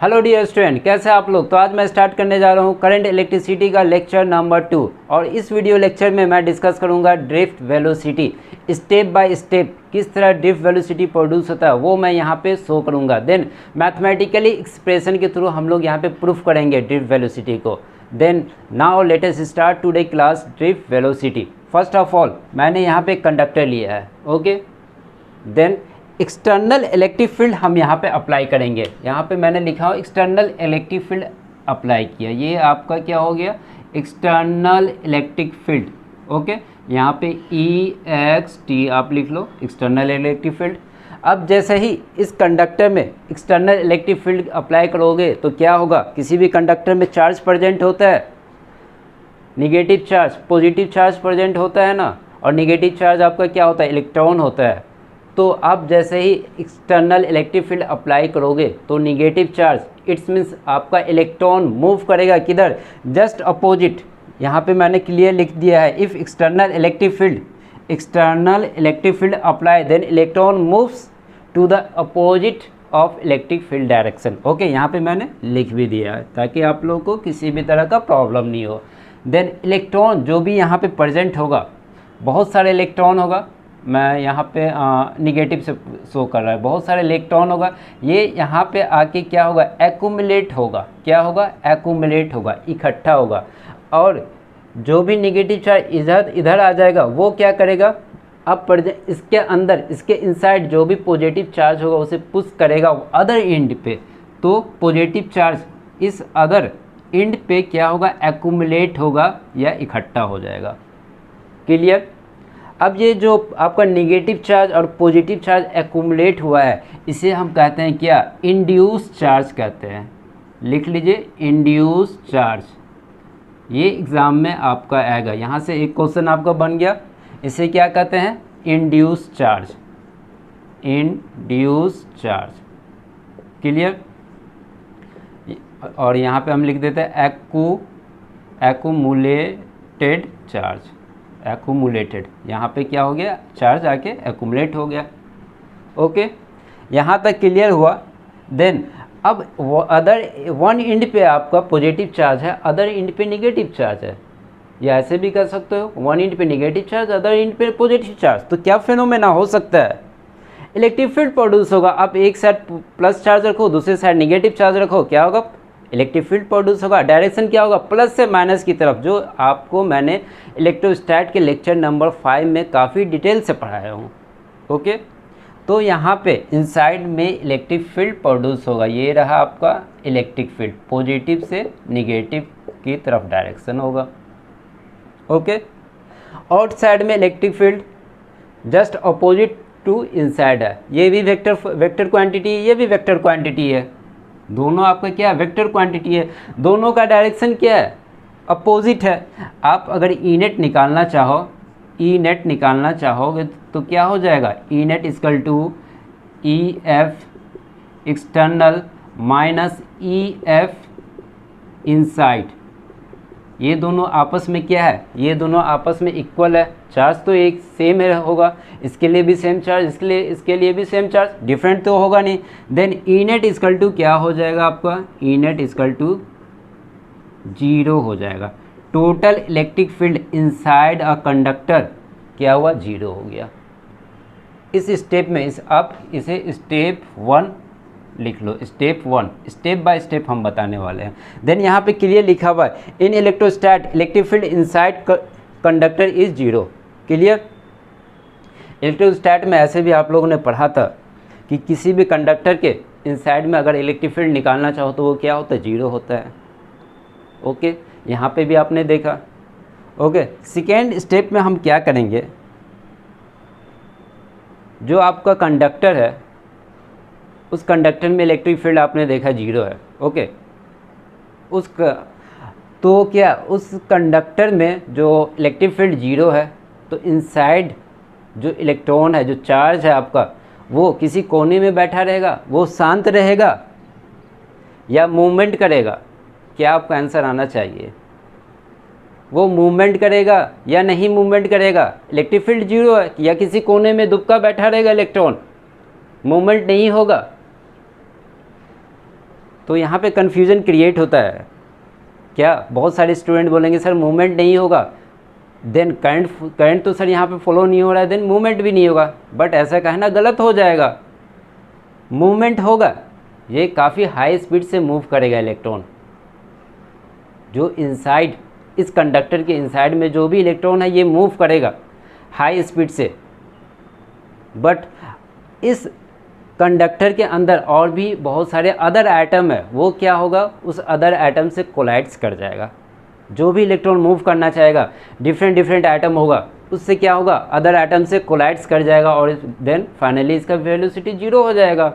Hello dear student, कैसे आप लोग। तो आज मैं स्टार्ट करने जा रहा हूँ करंट इलेक्ट्रिसिटी का लेक्चर नंबर 2 और इस वीडियो लेक्चर में मैं डिस्कस करूँगा drift velocity. Step by step किस तरह ड्रिफ्ट वेलोसिटी प्रोड्यूस होता है वो मैं यहाँ पे शो करूँगा। देन मैथमेटिकली एक्सप्रेशन के थ्रू हम लोग यहाँ पे प्रूफ करेंगे ड्रिफ्ट वेलोसिटी को। Then now let us start today class drift velocity. First of all मैंने यहाँ पे कंडक्टर लिया है, okay. Then external electric field हम यहाँ पे अप्लाई करेंगे। यहाँ पे मैंने लिखा हो एक्सटर्नल इलेक्ट्रिक फील्ड अप्लाई किया। ये आपका क्या हो गया, एक्सटर्नल इलेक्ट्रिक फील्ड, ओके। यहाँ पे EXT आप लिख लो, एक्सटर्नल इलेक्ट्रिक फील्ड। अब जैसे ही इस कंडक्टर में एक्सटर्नल इलेक्ट्रिक फील्ड अप्लाई करोगे तो क्या होगा, किसी भी कंडक्टर में चार्ज प्रेजेंट होता है, negative charge positive charge present होता है ना, और निगेटिव चार्ज आपका क्या होता है, इलेक्ट्रॉन होता है। तो आप जैसे ही एक्सटर्नल इलेक्ट्रिक फील्ड अप्लाई करोगे तो निगेटिव चार्ज इट्स मीन्स आपका इलेक्ट्रॉन मूव करेगा किधर, जस्ट अपोजिट। यहाँ पे मैंने क्लियर लिख दिया है, if external electric field apply then electron moves to the opposite of electric field direction, okay. यहाँ पे मैंने लिख भी दिया है ताकि आप लोगों को किसी भी तरह का प्रॉब्लम नहीं हो। देन इलेक्ट्रॉन जो भी यहाँ पे प्रेजेंट होगा, बहुत सारे इलेक्ट्रॉन होगा, मैं यहाँ पे निगेटिव से शो कर रहा है, बहुत सारे इलेक्ट्रॉन होगा, ये यहाँ पे आके क्या होगा, एक्यूमुलेट होगा। क्या होगा, एक्यूमुलेट होगा, इकट्ठा होगा। और जो भी निगेटिव चार्ज इधर आ जाएगा वो क्या करेगा, अब इसके अंदर, इसके इनसाइड जो भी पॉजिटिव चार्ज होगा उसे पुश करेगा अदर एंड पे। तो पॉजिटिव चार्ज इस अदर एंड पे क्या होगा, एक्यूमुलेट होगा या इकट्ठा हो जाएगा। क्लियर। अब ये जो आपका निगेटिव चार्ज और पॉजिटिव चार्ज एक्यूमुलेट हुआ है इसे हम कहते हैं क्या, इंड्यूस चार्ज कहते हैं। लिख लीजिए, इंड्यूस चार्ज। ये एग्ज़ाम में आपका आएगा, यहाँ से एक क्वेश्चन आपका बन गया। इसे क्या कहते हैं, induce charge, induce charge. Clear. और यहाँ पे हम लिख देते हैं एक्यूमुलेटेड चार्ज, एक्यूमुलेटेड। यहाँ पे क्या हो गया, चार्ज आके एक्यूमुलेट हो गया, ओके। यहाँ तक क्लियर हुआ। देन अब वो अदर वन एंड पे आपका पॉजिटिव चार्ज है, अदर एंड पे निगेटिव चार्ज है, या ऐसे भी कर सकते हो, वन एंड पे निगेटिव चार्ज, अदर एंड पे पॉजिटिव चार्ज। तो क्या फिनोमेना हो सकता है, इलेक्ट्रिक फील्ड प्रोड्यूस होगा। अब एक साइड प्लस चार्ज रखो, दूसरे साइड निगेटिव चार्ज रखो, क्या होगा, इलेक्ट्रिक फील्ड प्रोड्यूस होगा। डायरेक्शन क्या होगा, प्लस से माइनस की तरफ, जो आपको मैंने इलेक्ट्रोस्टैट के लेक्चर नंबर 5 में काफ़ी डिटेल से पढ़ाया हूँ, ओके। तो यहाँ पे इनसाइड में इलेक्ट्रिक फील्ड प्रोड्यूस होगा। ये रहा आपका इलेक्ट्रिक फील्ड, पॉजिटिव से निगेटिव की तरफ डायरेक्शन होगा, ओके। आउटसाइड में electric field just opposite to inside है। ये भी वेक्टर क्वांटिटी, ये भी वेक्टर क्वांटिटी है, दोनों आपका क्या है, वेक्टर क्वांटिटी है। दोनों का डायरेक्शन क्या है, अपोजिट है। आप अगर ई नेट निकालना चाहोगे तो क्या हो जाएगा, E net equal to EF external minus EF inside. ये दोनों आपस में क्या है, ये दोनों आपस में इक्वल है। चार्ज तो एक सेम होगा, इसके लिए भी सेम चार्ज, इसके लिए भी सेम चार्ज, डिफरेंट तो होगा नहीं। Then E net equal to क्या हो जाएगा आपका, ई नेट इक्वल टू 0 हो जाएगा। Total electric field inside a conductor क्या हुआ, 0 हो गया। इस स्टेप में आप इसे स्टेप 1 लिख लो, स्टेप 1। स्टेप बाय स्टेप हम बताने वाले हैं। देन यहाँ पे क्लियर लिखा हुआ है, in electrostat electric field inside conductor is 0। Clear. Electrostat में ऐसे भी आप लोगों ने पढ़ा था कि किसी भी कंडक्टर के इनसाइड में अगर इलेक्ट्रिक फील्ड निकालना चाहो तो वो क्या होता है, 0 होता है, ओके। यहाँ पे भी आपने देखा, ओके। सेकेंड स्टेप में हम क्या करेंगे, जो आपका कंडक्टर है उस कंडक्टर में इलेक्ट्रिक फील्ड आपने देखा 0 है, ओके। उसका तो क्या, उस कंडक्टर में जो इलेक्ट्रिक फील्ड 0 है तो इनसाइड जो इलेक्ट्रॉन है, जो चार्ज है आपका, वो किसी कोने में बैठा रहेगा, वो शांत रहेगा या मूवमेंट करेगा। क्या आपका आंसर आना चाहिए, वो मूवमेंट करेगा या नहीं मूवमेंट करेगा। इलेक्ट्रिक फील्ड 0 है, या किसी कोने में दुबका बैठा रहेगा इलेक्ट्रॉन, मूवमेंट नहीं होगा। तो यहाँ पे कन्फ्यूज़न क्रिएट होता है। क्या बहुत सारे स्टूडेंट बोलेंगे सर मूवमेंट नहीं होगा, देन करंट तो सर यहाँ पे फॉलो नहीं हो रहा है, देन मूवमेंट भी नहीं होगा। बट ऐसा कहना गलत हो जाएगा, मूवमेंट होगा। ये काफ़ी हाई स्पीड से मूव करेगा इलेक्ट्रॉन, जो इनसाइड इस कंडक्टर के इनसाइड में जो भी इलेक्ट्रॉन है ये मूव करेगा हाई स्पीड से। बट इस कंडक्टर के अंदर और भी बहुत सारे अदर एटम है, वो क्या होगा, उस अदर एटम से कोलाइड्स कर जाएगा। जो भी इलेक्ट्रॉन मूव करना चाहेगा, डिफरेंट एटम होगा, उससे क्या होगा, अदर एटम से कोलाइड्स कर जाएगा और देन फाइनली इसका वेलोसिटी 0 हो जाएगा।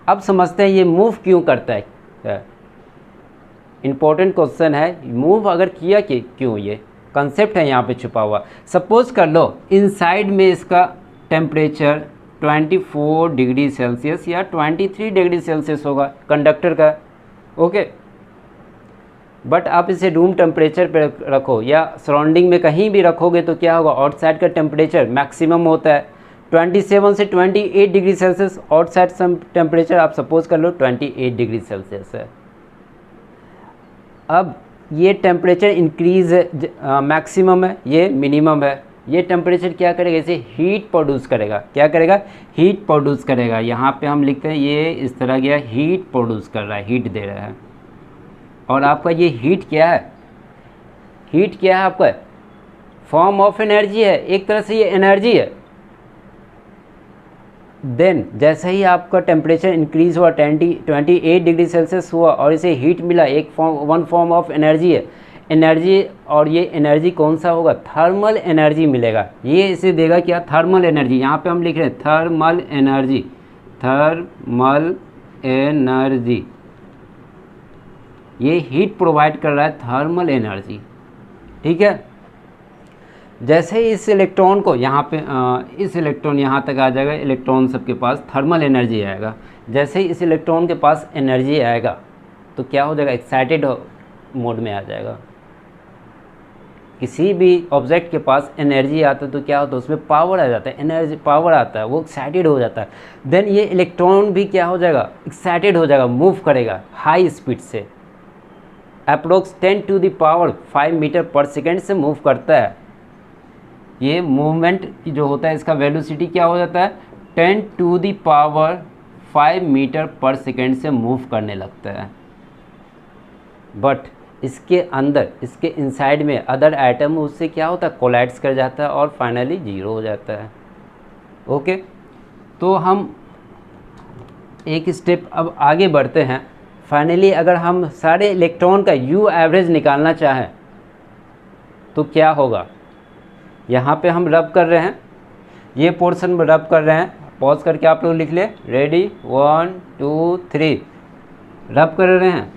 अब समझते हैं ये मूव क्यों करता है। इम्पोर्टेंट क्वेश्चन है, मूव अगर किया कि क्यों, ये कंसेप्ट है यहाँ पे छुपा हुआ। सपोज कर लो इनसाइड में इसका टेम्परेचर 24 डिग्री सेल्सियस या 23 डिग्री सेल्सियस होगा कंडक्टर का, ओके। बट आप इसे रूम टेम्परेचर पे रखो या सराउंडिंग में कहीं भी रखोगे तो क्या होगा, आउटसाइड का टेम्परेचर मैक्सिमम होता है 27 से 28 डिग्री सेल्सियस। आउटसाइड टेम्परेचर आप सपोज कर लो 28 डिग्री सेल्सियस है। अब ये टेम्परेचर इंक्रीज मैक्सिमम है, ये मिनिमम है। ये टेम्परेचर क्या करेगा, इसे हीट प्रोड्यूस करेगा। क्या करेगा, हीट प्रोड्यूस करेगा। यहाँ पे हम लिखते हैं ये इस तरह गया, हीट प्रोड्यूस कर रहा है, हीट दे रहा है। और आपका ये हीट क्या है, हीट क्या है आपका, फॉर्म ऑफ एनर्जी है, एक तरह से ये एनर्जी है। देन जैसे ही आपका टेम्परेचर इंक्रीज हुआ 28 डिग्री सेल्सियस हुआ और इसे हीट मिला, वन फॉर्म ऑफ एनर्जी है, एनर्जी। और ये एनर्जी कौन सा होगा, थर्मल एनर्जी मिलेगा। ये इसे देगा क्या, थर्मल एनर्जी। यहाँ पे हम लिख रहे हैं थर्मल एनर्जी, थर्मल एनर्जी। ये हीट प्रोवाइड कर रहा है, थर्मल एनर्जी, ठीक है। जैसे ही इस इलेक्ट्रॉन को यहाँ पे इस इलेक्ट्रॉन यहाँ तक आ जाएगा, इलेक्ट्रॉन सबके पास थर्मल एनर्जी आएगा। जैसे ही इस इलेक्ट्रॉन के पास एनर्जी आएगा तो क्या हो जाएगा, एक्साइटेड मोड में आ जाएगा। किसी भी ऑब्जेक्ट के पास एनर्जी आता है तो क्या होता है, उसमें पावर आ जाता है, एनर्जी पावर आता है, वो एक्साइटेड हो जाता है। देन ये इलेक्ट्रॉन भी क्या हो जाएगा, एक्साइटेड हो जाएगा, मूव करेगा हाई स्पीड से, approx 10 to the power 5 meter पर सेकेंड से मूव करता है। ये मूवमेंट जो होता है इसका वेलोसिटी क्या हो जाता है, 10 टू द पावर 5 मीटर पर सेकेंड से मूव करने लगता है। बट इसके अंदर, इसके इनसाइड में अदर एटम उससे क्या होता है, कोलाइड्स कर जाता है और फाइनली 0 हो जाता है, ओके। तो हम एक स्टेप अब आगे बढ़ते हैं। फाइनली अगर हम सारे इलेक्ट्रॉन का यू एवरेज निकालना चाहें तो क्या होगा, यहाँ पे हम रब कर रहे हैं, ये पोर्शन में रब कर रहे हैं। पॉज करके आप लोग लिख ले, रेडी 1 2 3, रब कर रहे हैं।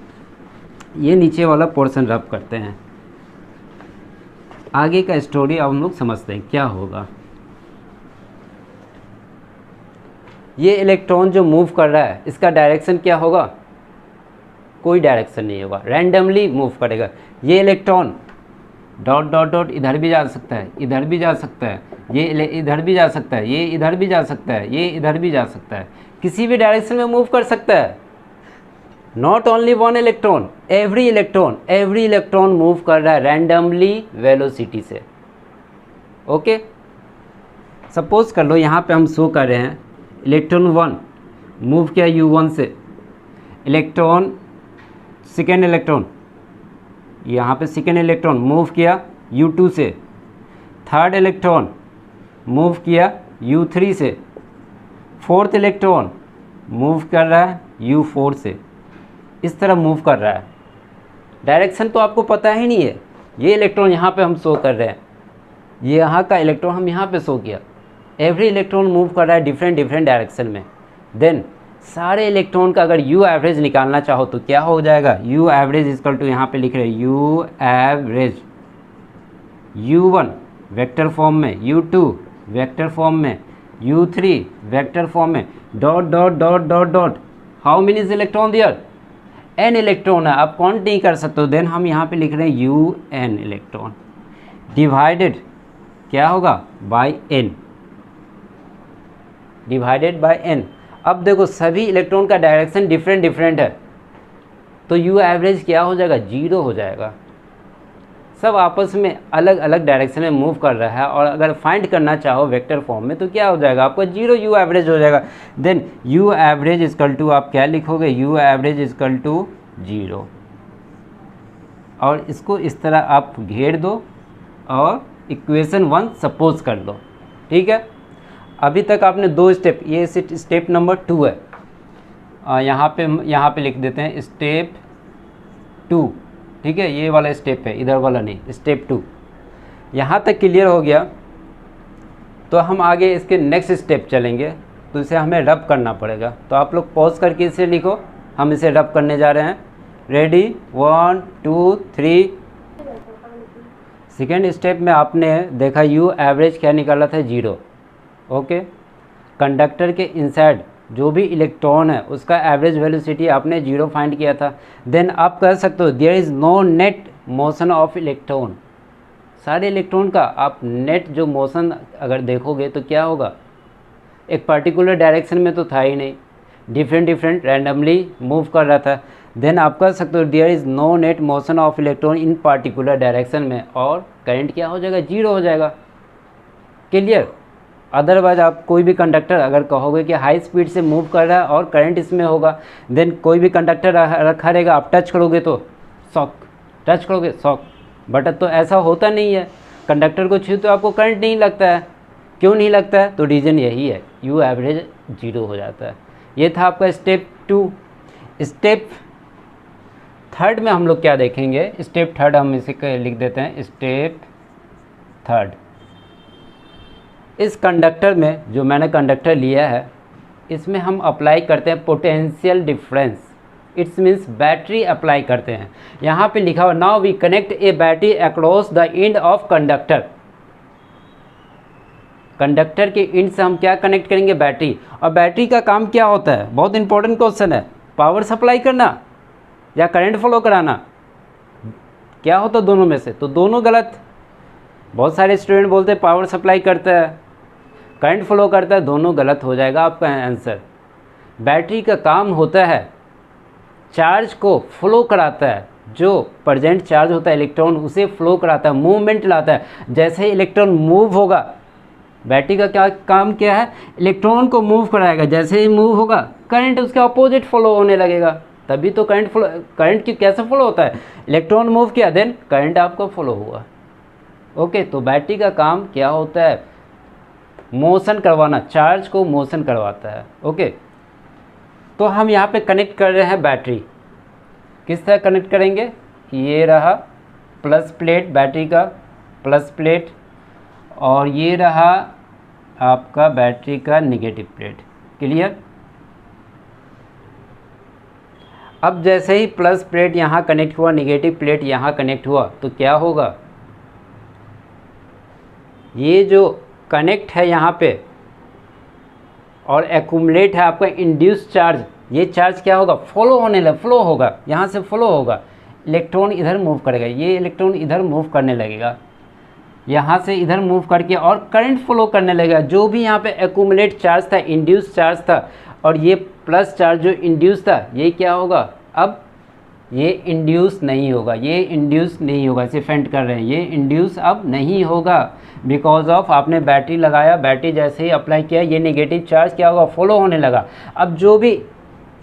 ये नीचे वाला पोर्शन रब करते हैं। आगे का स्टोरी अब हम लोग समझते हैं क्या होगा। ये इलेक्ट्रॉन जो मूव कर रहा है इसका डायरेक्शन क्या होगा, कोई डायरेक्शन नहीं होगा, रैंडमली मूव करेगा। ये इलेक्ट्रॉन डॉट डॉट डॉट इधर भी जा सकता है, इधर भी जा सकता है, ये इधर भी जा सकता है, ये इधर भी जा सकता है, ये इधर भी जा सकता है, किसी भी डायरेक्शन में मूव कर सकता है। Not only one electron, every electron move कर रहा है रैंडमली वेलोसिटी से, ओके। सपोज कर लो यहाँ पे हम शो कर रहे हैं इलेक्ट्रॉन 1 मूव किया U1 से, इलेक्ट्रॉन सेकेंड इलेक्ट्रॉन यहाँ पे सेकेंड इलेक्ट्रॉन मूव किया U2 से, थर्ड इलेक्ट्रॉन मूव किया U3 से, फोर्थ इलेक्ट्रॉन मूव कर रहा है U4 से। इस तरह मूव कर रहा है, डायरेक्शन तो आपको पता ही नहीं है। ये इलेक्ट्रॉन यहाँ पे हम शो कर रहे हैं, ये यहाँ का इलेक्ट्रॉन हम यहाँ पे शो किया। एवरी इलेक्ट्रॉन मूव कर रहा है डिफरेंट डायरेक्शन में। देन सारे इलेक्ट्रॉन का अगर यू एवरेज निकालना चाहो तो क्या हो जाएगा, यू एवरेज इक्वल टू यहाँ पे लिख रहे हैं you average, U1 vector form में, U2 वेक्टर फॉर्म में, U3 वेक्टर फॉर्म में, dot dot dot dot dot, how many electron there, n electron है, आप काउंट नहीं कर सकते हो। देन हम यहाँ पे लिख रहे हैं UN इलेक्ट्रॉन डिवाइडेड क्या होगा, by n, divided by n। अब देखो सभी इलेक्ट्रॉन का डायरेक्शन डिफरेंट डिफरेंट है, तो यू एवरेज क्या हो जाएगा, 0 हो जाएगा। सब आपस में अलग अलग डायरेक्शन में मूव कर रहा है, और अगर फाइंड करना चाहो वेक्टर फॉर्म में तो क्या हो जाएगा, आपका 0 यू एवरेज हो जाएगा। Then U average equal to आप क्या लिखोगे, यू एवरेज इजकल टू 0, और इसको इस तरह आप घेर दो और इक्वेशन 1 सपोज कर दो। ठीक है, अभी तक आपने 2 स्टेप, ये स्टेप नंबर 2 है, यहाँ पे लिख देते हैं स्टेप 2। ठीक है, ये वाला स्टेप है, इधर वाला नहीं, स्टेप 2। यहाँ तक क्लियर हो गया, तो हम आगे इसके नेक्स्ट स्टेप चलेंगे, तो इसे हमें रब करना पड़ेगा। तो आप लोग पॉज करके इसे लिखो, हम इसे रब करने जा रहे हैं। रेडी, 1 2 3। सेकेंड स्टेप में आपने देखा यू एवरेज क्या निकाला था, 0। ओके, कंडक्टर के इनसाइड जो भी इलेक्ट्रॉन है उसका एवरेज वेलोसिटी आपने 0 फाइंड किया था। देन आप कह सकते हो there is no net motion of electron, सारे इलेक्ट्रॉन का आप नेट जो मोशन अगर देखोगे तो क्या होगा, एक पर्टिकुलर डायरेक्शन में तो था ही नहीं, डिफरेंट रैंडमली मूव कर रहा था। देन आप कह सकते हो there is no net motion of electron in particular direction में, और करंट क्या हो जाएगा, 0 हो जाएगा। क्लियर। अदरवाइज आप कोई भी कंडक्टर अगर कहोगे कि हाई स्पीड से मूव कर रहा है और करंट इसमें होगा, देन कोई भी कंडक्टर रखा रहेगा, आप टच करोगे तो शॉक, टच करोगे शॉक, बट तो ऐसा होता नहीं है। कंडक्टर को छू तो आपको करंट नहीं लगता है, क्यों नहीं लगता है, तो रीज़न यही है, यू एवरेज 0 हो जाता है। ये था आपका स्टेप 2। स्टेप 3 में हम लोग क्या देखेंगे, स्टेप 3 हम इसे लिख देते हैं स्टेप 3। इस कंडक्टर में जो मैंने कंडक्टर लिया है, इसमें हम अप्लाई करते हैं potential difference, it's means battery apply करते हैं। यहाँ पे लिखा हुआ now we connect a battery across the end of conductor. Conductor के एंड से हम क्या कनेक्ट करेंगे, बैटरी। और बैटरी का काम क्या होता है, बहुत इंपॉर्टेंट क्वेश्चन है, पावर सप्लाई करना या करंट फ्लो कराना, क्या होता है दोनों में से, तो दोनों गलत। बहुत सारे स्टूडेंट बोलते हैं पावर सप्लाई करता है, करंट फ्लो करता है, दोनों गलत हो जाएगा आपका आंसर। बैटरी का काम होता है चार्ज को फ्लो कराता है, जो प्रेजेंट चार्ज होता है इलेक्ट्रॉन उसे फ्लो कराता है, मूवमेंट लाता है। जैसे ही इलेक्ट्रॉन मूव होगा, बैटरी का क्या काम क्या है, इलेक्ट्रॉन को मूव कराएगा, जैसे ही मूव होगा करंट उसके अपोजिट फ्लो होने लगेगा, तभी तो करंट की कैसे फ्लो होता है, इलेक्ट्रॉन मूव किया देन करंट आपको फ्लो हुआ। ओके, तो बैटरी का काम क्या होता है, मोशन करवाना, चार्ज को मोशन करवाता है। ओके, तो हम यहाँ पे कनेक्ट कर रहे हैं बैटरी, किस तरह कनेक्ट करेंगे, ये रहा प्लस प्लेट, बैटरी का प्लस प्लेट, और ये रहा आपका बैटरी का नेगेटिव प्लेट। क्लियर। अब जैसे ही प्लस प्लेट यहाँ कनेक्ट हुआ, नेगेटिव प्लेट यहाँ कनेक्ट हुआ, तो क्या होगा, ये जो कनेक्ट है यहाँ पे और एक्यूमुलेट है आपका इंड्यूस चार्ज, ये चार्ज क्या होगा, फ्लो होने लगा, फ्लो होगा, यहाँ से फ्लो होगा, इलेक्ट्रॉन इधर मूव करेगा, ये इलेक्ट्रॉन इधर मूव करने लगेगा, यहाँ से इधर मूव करके और करंट फ्लो करने लगेगा। जो भी यहाँ पे एक्यूमुलेट चार्ज था, इंड्यूस चार्ज था, और ये प्लस चार्ज जो इंड्यूस था, ये क्या होगा, अब ये इंड्यूस नहीं होगा, ये इंड्यूस नहीं होगा, इसे फेंट कर रहे हैं, ये इंड्यूस अब नहीं होगा, बिकॉज ऑफ आपने बैटरी लगाया, बैटरी जैसे ही अप्लाई किया, ये नेगेटिव चार्ज क्या होगा, फॉलो होने लगा। अब जो भी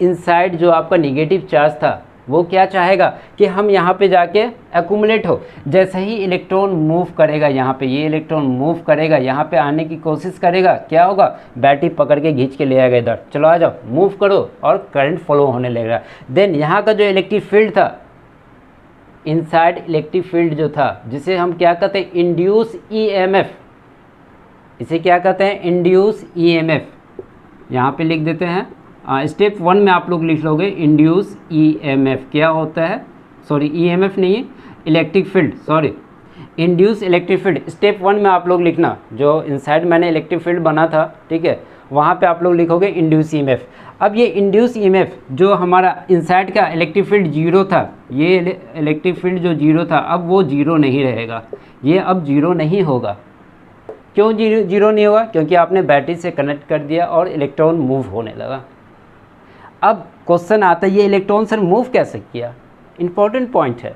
इनसाइड जो आपका नेगेटिव चार्ज था, वो क्या चाहेगा कि हम यहाँ पे जाके एक्यूमुलेट हो। जैसे ही इलेक्ट्रॉन मूव करेगा, यहाँ पे ये इलेक्ट्रॉन मूव करेगा, यहाँ पे आने की कोशिश करेगा, क्या होगा, बैटरी पकड़ के खींच के ले आएगा इधर, चलो आ जाओ, मूव करो, और करंट फ्लो होने लगेगा। देन यहाँ का जो इलेक्ट्रिक फील्ड था, इनसाइड इलेक्ट्रिक फील्ड जो था, जिसे हम क्या कहते हैं, इंड्यूस ईएमएफ, इसे क्या कहते हैं, इंड्यूस ईएमएफ, यहाँ पे लिख देते हैं। स्टेप 1 में आप लोग लिख लोगे इंड्यूस ईएमएफ क्या होता है, सॉरी ईएमएफ नहीं है, electric field, sorry induce electric field. Step 1 में आप लोग लिखना, जो इनसाइड मैंने इलेक्ट्रिक फील्ड बना था, ठीक है, वहाँ पे आप लोग लिखोगे इंड्यूस ईएमएफ। अब ये इंड्यूस ईएमएफ जो हमारा इनसाइड का इलेक्ट्रिक फील्ड 0 था, ये इलेक्ट्रिक फील्ड जो 0 था, अब वो 0 नहीं रहेगा, ये अब 0 नहीं होगा। क्यों 0 नहीं होगा, क्योंकि आपने बैटरी से कनेक्ट कर दिया और इलेक्ट्रॉन मूव होने लगा। अब क्वेश्चन आता है ये इलेक्ट्रॉन सर मूव कैसे किया, इंपॉर्टेंट पॉइंट है।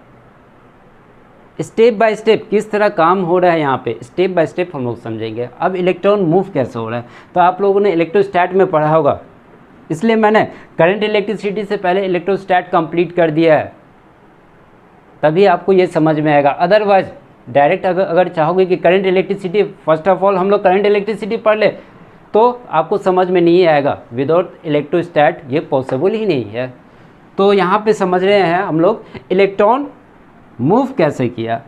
स्टेप बाय स्टेप किस तरह काम हो रहा है यहाँ पे, स्टेप बाय स्टेप हम लोग समझेंगे। अब इलेक्ट्रॉन मूव कैसे हो रहा है, तो आप लोगों ने इलेक्ट्रोस्टैट में पढ़ा होगा, इसलिए मैंने करंट इलेक्ट्रिसिटी से पहले इलेक्ट्रोस्टैट कंप्लीट कर दिया है, तभी आपको ये समझ में आएगा। अदरवाइज डायरेक्ट अगर चाहोगे कि current electricity, first of all हम लोग करंट इलेक्ट्रिसिटी पढ़ ले तो आपको समझ में नहीं आएगा। विदाउट इलेक्ट्रोस्टैट ये पॉसिबल ही नहीं है। तो यहाँ पे समझ रहे हैं हम लोग इलेक्ट्रॉन मूव कैसे किया।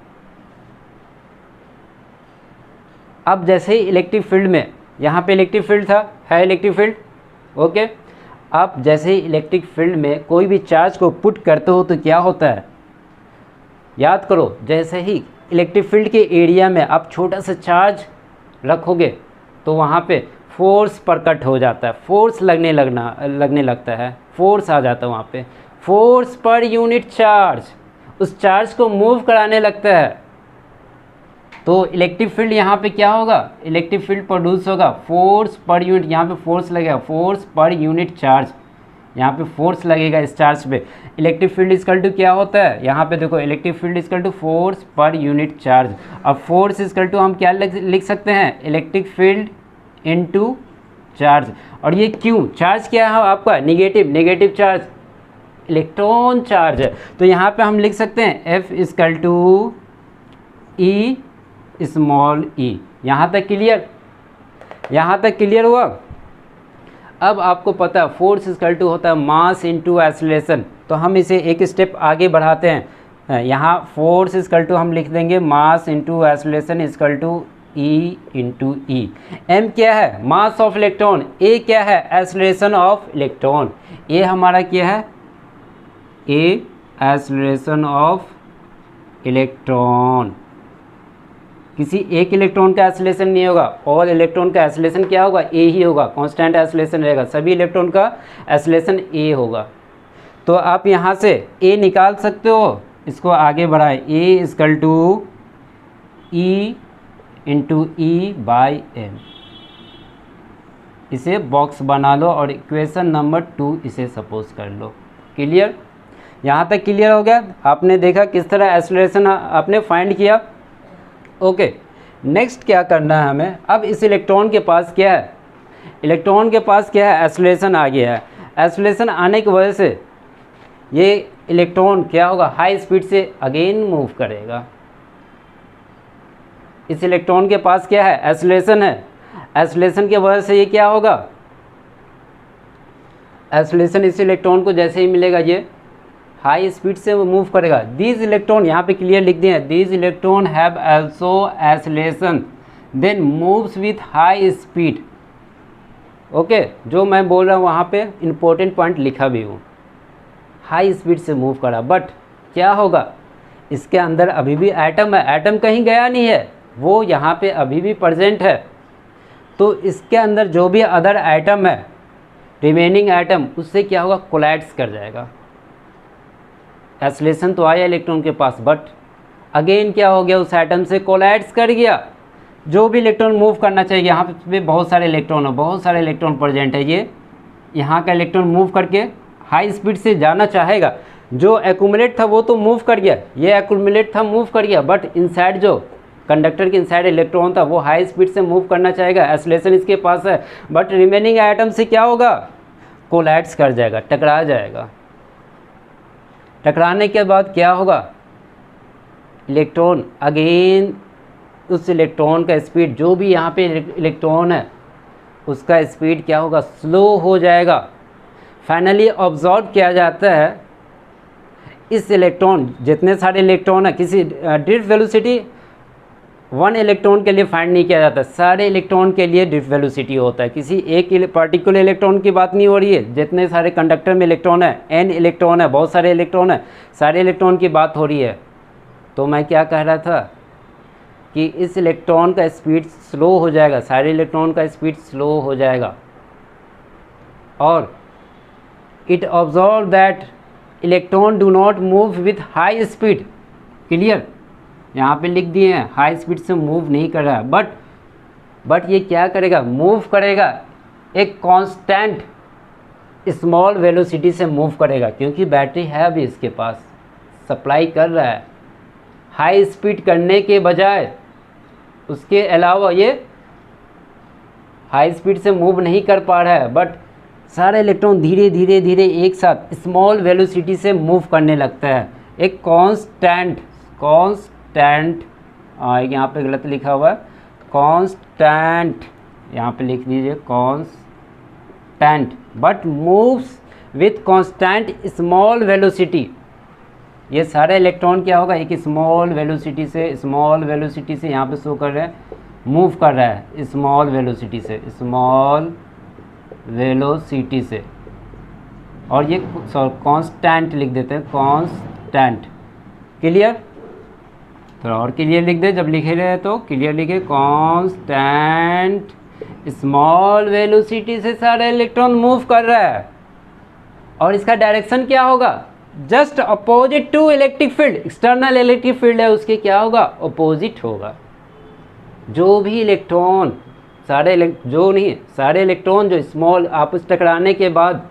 अब जैसे ही इलेक्ट्रिक फील्ड में, यहाँ पे इलेक्ट्रिक फील्ड था, है इलेक्ट्रिक फील्ड, ओके। अब जैसे ही इलेक्ट्रिक फील्ड में कोई भी चार्ज को पुट करते हो तो क्या होता है, याद करो, जैसे ही इलेक्ट्रिक फील्ड के एरिया में आप छोटा सा चार्ज रखोगे तो वहाँ पे फोर्स प्रकट हो जाता है, फोर्स लगने लगता है, फोर्स आ जाता है वहाँ पे, फोर्स पर यूनिट चार्ज उस चार्ज को मूव कराने लगता है। तो इलेक्ट्रिक फील्ड यहाँ पे क्या होगा, इलेक्ट्रिक फील्ड प्रोड्यूस होगा, फोर्स पर यूनिट, यहाँ पे फोर्स लगेगा, फोर्स पर यूनिट चार्ज, यहाँ पे फोर्स लगेगा इस चार्ज पे। इलेक्ट्रिक फील्ड इक्वल टू क्या होता है, यहाँ पे देखो electric field equal to force per unit charge. अब फोर्स इक्वल टू हम क्या लिख सकते हैं, इलेक्ट्रिक फील्ड इनटू चार्ज। और ये क्यों, चार्ज क्या है आपका, नेगेटिव चार्ज, इलेक्ट्रॉन चार्ज है। तो यहाँ पे हम लिख सकते हैं F equal to E small E. यहाँ तक क्लियर, यहाँ तक क्लियर हुआ। अब आपको पता है फोर्स इक्वल टू होता है मास इनटू एक्सीलरेशन, तो हम इसे एक स्टेप आगे बढ़ाते हैं। यहाँ फोर्स इक्वल टू हम लिख देंगे mass into acceleration equal to E into E. M क्या है, मास ऑफ इलेक्ट्रॉन, ए क्या है, एक्सीलरेशन ऑफ इलेक्ट्रॉन। ए हमारा क्या है, ए एक्सीलरेशन ऑफ इलेक्ट्रॉन। किसी एक इलेक्ट्रॉन का एक्सीलरेशन नहीं होगा, ऑल इलेक्ट्रॉन का एक्सीलरेशन क्या होगा, ए ही होगा, कांस्टेंट एक्सीलरेशन रहेगा, सभी इलेक्ट्रॉन का एक्सीलरेशन ए होगा। तो आप यहाँ से ए निकाल सकते हो, इसको आगे बढ़ाएं, A equal to E into E by M. इसे बॉक्स बना लो और इक्वेशन नंबर 2 इसे सपोज कर लो। क्लियर, यहाँ तक क्लियर हो गया। आपने देखा किस तरह एक्सीलरेशन आपने फाइंड किया। ओके, नेक्स्ट क्या करना है हमें, अब इस इलेक्ट्रॉन के पास क्या है, इलेक्ट्रॉन के पास क्या है, एक्सीलरेशन आ गया है। एक्सीलरेशन आने की वजह से ये इलेक्ट्रॉन क्या होगा, हाई स्पीड से अगेन मूव करेगा। इस इलेक्ट्रॉन के पास क्या है, एक्सीलरेशन है, एक्सीलरेशन की वजह से ये क्या होगा, एक्सीलरेशन इस इलेक्ट्रॉन को जैसे ही मिलेगा ये हाई स्पीड से वो मूव करेगा। दीज इलेक्ट्रॉन, यहाँ पे क्लियर लिख दिए हैं, these electron have also acceleration then moves with high speed. Okay, जो मैं बोल रहा हूँ वहाँ पे इंपॉर्टेंट पॉइंट लिखा भी हूँ, हाई स्पीड से मूव करा। बट क्या होगा, इसके अंदर अभी भी एटम है, एटम कहीं गया नहीं है, वो यहाँ पे अभी भी प्रेजेंट है। तो इसके अंदर जो भी अदर एटम है, रिमेनिंग एटम, उससे क्या होगा, कोलाइड्स कर जाएगा। एक्सीलरेशन तो आया इलेक्ट्रॉन के पास, बट अगेन क्या हो गया, उस एटम से कोलाइड्स कर गया। जो भी इलेक्ट्रॉन मूव करना चाहिए, यहाँ पे बहुत सारे इलेक्ट्रॉन है, बहुत सारे इलेक्ट्रॉन प्रेजेंट है, ये यहाँ का इलेक्ट्रॉन मूव करके हाई स्पीड से जाना चाहेगा। जो एक्यूमुलेट था वो तो मूव कर गया, ये एक्यूमुलेट था मूव कर गया, बट इनसाइड जो कंडक्टर के इनसाइड इलेक्ट्रॉन था वो हाई स्पीड से मूव करना चाहेगा। एक्सीलरेशन इसके पास है, बट रिमेनिंग एटम से क्या होगा, कोलाइड्स कर जाएगा, टकरा जाएगा। टकराने के बाद क्या होगा, इलेक्ट्रॉन अगेन, उस इलेक्ट्रॉन का स्पीड, जो भी यहाँ पे इलेक्ट्रॉन है उसका स्पीड क्या होगा, स्लो हो जाएगा। फाइनली ऑब्जर्व किया जाता है इस इलेक्ट्रॉन, जितने सारे इलेक्ट्रॉन है, किसी ड्रिफ्ट वेलोसिटी वन इलेक्ट्रॉन के लिए फाइंड नहीं किया जाता, सारे इलेक्ट्रॉन के लिए ड्रिफ्ट वेलोसिटी होता है। किसी एक पर्टिकुलर इलेक्ट्रॉन की बात नहीं हो रही है, जितने सारे कंडक्टर में इलेक्ट्रॉन है, n इलेक्ट्रॉन है, बहुत सारे इलेक्ट्रॉन है, सारे इलेक्ट्रॉन की बात हो रही है। तो मैं क्या कह रहा था कि इस इलेक्ट्रॉन का स्पीड स्लो हो जाएगा, सारे इलेक्ट्रॉन का स्पीड स्लो हो जाएगा, और it observe that electron do not move with high speed. Clear, यहाँ पे लिख दिए हैं हाई स्पीड से मूव नहीं कर रहा है, बट ये क्या करेगा, मूव करेगा एक कांस्टेंट स्मॉल वेलोसिटी से मूव करेगा, क्योंकि बैटरी है अभी इसके पास, सप्लाई कर रहा है। हाई स्पीड करने के बजाय उसके अलावा ये हाई स्पीड से मूव नहीं कर पा रहा है, बट सारे इलेक्ट्रॉन धीरे धीरे धीरे एक साथ स्मॉल वेलोसिटी से मूव करने लगता है। एक कांस्टेंट यहाँ पे गलत लिखा हुआ है, कांस्टेंट यहाँ पे लिख दीजिए constant, but moves with constant small velocity. ये सारे इलेक्ट्रॉन क्या होगा, एक स्मॉल वेलोसिटी से यहाँ पे शो कर रहे हैं, मूव कर रहा है स्मॉल वेलोसिटी से, और ये कांस्टेंट लिख देते हैं, कांस्टेंट। क्लियर? थोड़ा और क्लियर लिख दे, जब लिखे रहे तो क्लियर लिखे, कांस्टेंट स्मॉल वेलोसिटी से सारे इलेक्ट्रॉन मूव कर रहा है। और इसका डायरेक्शन क्या होगा, just opposite to electric field. External electric field है उसके क्या होगा, अपोजिट होगा। जो भी इलेक्ट्रॉन सारे इलेक्ट्रॉन जो स्मॉल आपस टकराने के बाद,